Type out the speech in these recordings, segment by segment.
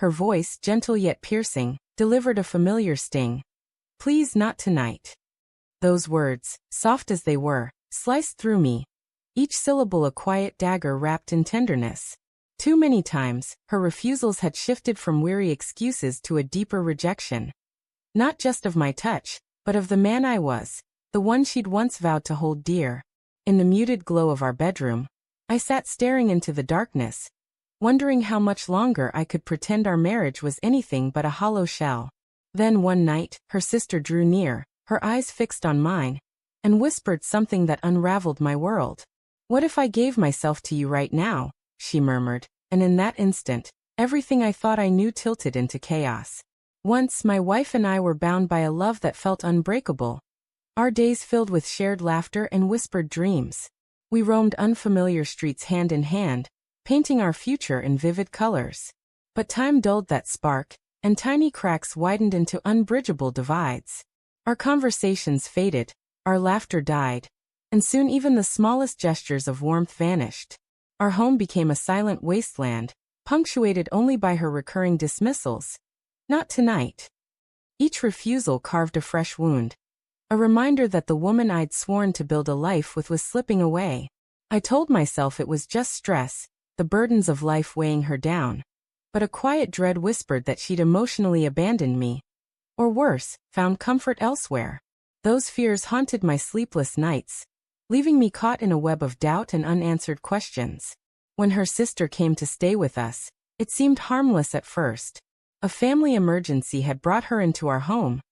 Her voice, gentle yet piercing, delivered a familiar sting. "Please, not tonight." Those words, soft as they were, sliced through me, each syllable a quiet dagger wrapped in tenderness. Too many times, her refusals had shifted from weary excuses to a deeper rejection. Not just of my touch, but of the man I was, the one she'd once vowed to hold dear. In the muted glow of our bedroom, I sat staring into the darkness, wondering how much longer I could pretend our marriage was anything but a hollow shell. Then one night, her sister drew near, her eyes fixed on mine, and whispered something that unraveled my world. "What if I gave myself to you right now?" she murmured, and in that instant, everything I thought I knew tilted into chaos. Once my wife and I were bound by a love that felt unbreakable, our days filled with shared laughter and whispered dreams. We roamed unfamiliar streets hand in hand, painting our future in vivid colors. But time dulled that spark, and tiny cracks widened into unbridgeable divides. Our conversations faded, our laughter died, and soon even the smallest gestures of warmth vanished. Our home became a silent wasteland, punctuated only by her recurring dismissals. "Not tonight." Each refusal carved a fresh wound, a reminder that the woman I'd sworn to build a life with was slipping away. I told myself it was just stress, the burdens of life weighing her down. But a quiet dread whispered that she'd emotionally abandoned me. Or worse, found comfort elsewhere. Those fears haunted my sleepless nights, leaving me caught in a web of doubt and unanswered questions. When her sister came to stay with us, it seemed harmless at first. A family emergency had brought her into our home,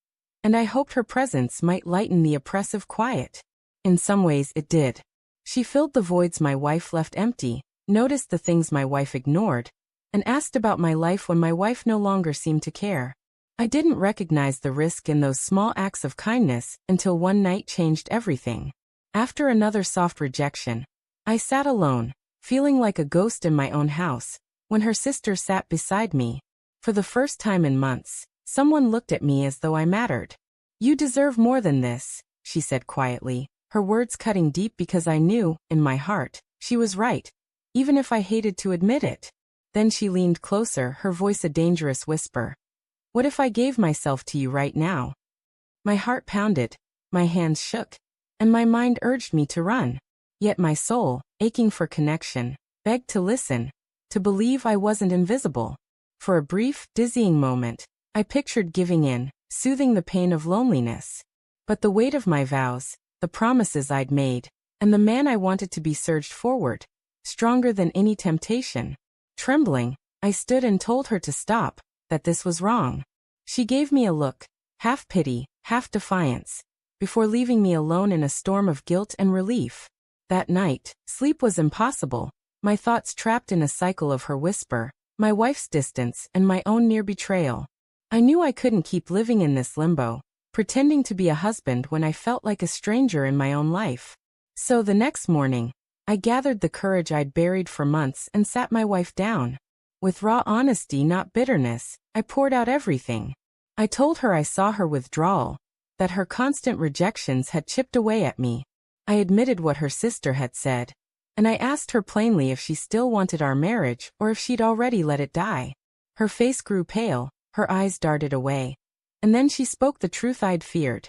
and I hoped her presence might lighten the oppressive quiet. In some ways it did. She filled the voids my wife left empty, noticed the things my wife ignored, and asked about my life when my wife no longer seemed to care. I didn't recognize the risk in those small acts of kindness until one night changed everything. After another soft rejection, I sat alone, feeling like a ghost in my own house, when her sister sat beside me. For the first time in months, someone looked at me as though I mattered. "You deserve more than this," she said quietly, her words cutting deep because I knew, in my heart, she was right, even if I hated to admit it. Then she leaned closer, her voice a dangerous whisper. "What if I gave myself to you right now?" My heart pounded, my hands shook, and my mind urged me to run. Yet my soul, aching for connection, begged to listen, to believe I wasn't invisible. For a brief, dizzying moment, I pictured giving in, soothing the pain of loneliness. But the weight of my vows, the promises I'd made, and the man I wanted to be surged forward, stronger than any temptation. Trembling, I stood and told her to stop, that this was wrong. She gave me a look, half pity, half defiance, before leaving me alone in a storm of guilt and relief. That night, sleep was impossible, my thoughts trapped in a cycle of her whisper, my wife's distance, and my own near betrayal. I knew I couldn't keep living in this limbo, pretending to be a husband when I felt like a stranger in my own life. So the next morning, I gathered the courage I'd buried for months and sat my wife down. With raw honesty, not bitterness, I poured out everything. I told her I saw her withdrawal, that her constant rejections had chipped away at me. I admitted what her sister had said, and I asked her plainly if she still wanted our marriage or if she'd already let it die. Her face grew pale, her eyes darted away, and then she spoke the truth I'd feared.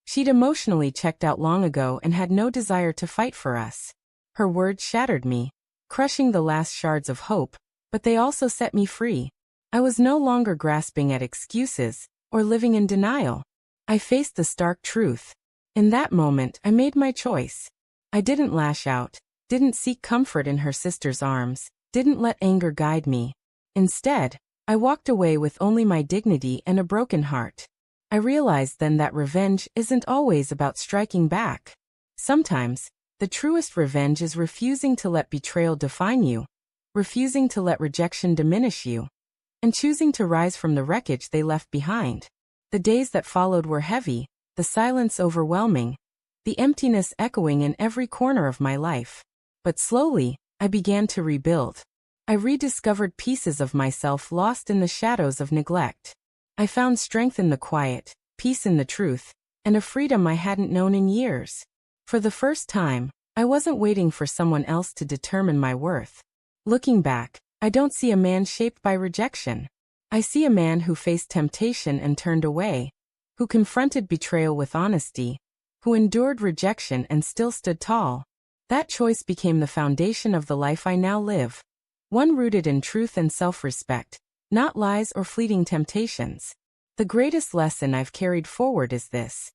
She'd emotionally checked out long ago and had no desire to fight for us. Her words shattered me, crushing the last shards of hope, but they also set me free. I was no longer grasping at excuses or living in denial. I faced the stark truth. In that moment, I made my choice. I didn't lash out, didn't seek comfort in her sister's arms, didn't let anger guide me. Instead, I walked away with only my dignity and a broken heart. I realized then that revenge isn't always about striking back. Sometimes, the truest revenge is refusing to let betrayal define you, refusing to let rejection diminish you, and choosing to rise from the wreckage they left behind. The days that followed were heavy, the silence overwhelming, the emptiness echoing in every corner of my life. But slowly, I began to rebuild. I rediscovered pieces of myself lost in the shadows of neglect. I found strength in the quiet, peace in the truth, and a freedom I hadn't known in years. For the first time, I wasn't waiting for someone else to determine my worth. Looking back, I don't see a man shaped by rejection, I see a man who faced temptation and turned away, who confronted betrayal with honesty, who endured rejection and still stood tall. That choice became the foundation of the life I now live. One rooted in truth and self-respect, not lies or fleeting temptations. The greatest lesson I've carried forward is this.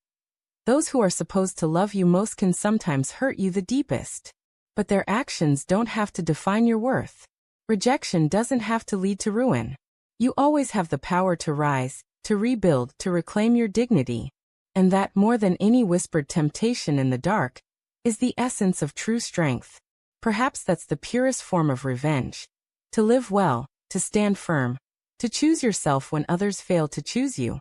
Those who are supposed to love you most can sometimes hurt you the deepest. But their actions don't have to define your worth. Rejection doesn't have to lead to ruin. You always have the power to rise, to rebuild, to reclaim your dignity. And that, more than any whispered temptation in the dark, is the essence of true strength. Perhaps that's the purest form of revenge. To live well, to stand firm, to choose yourself when others fail to choose you.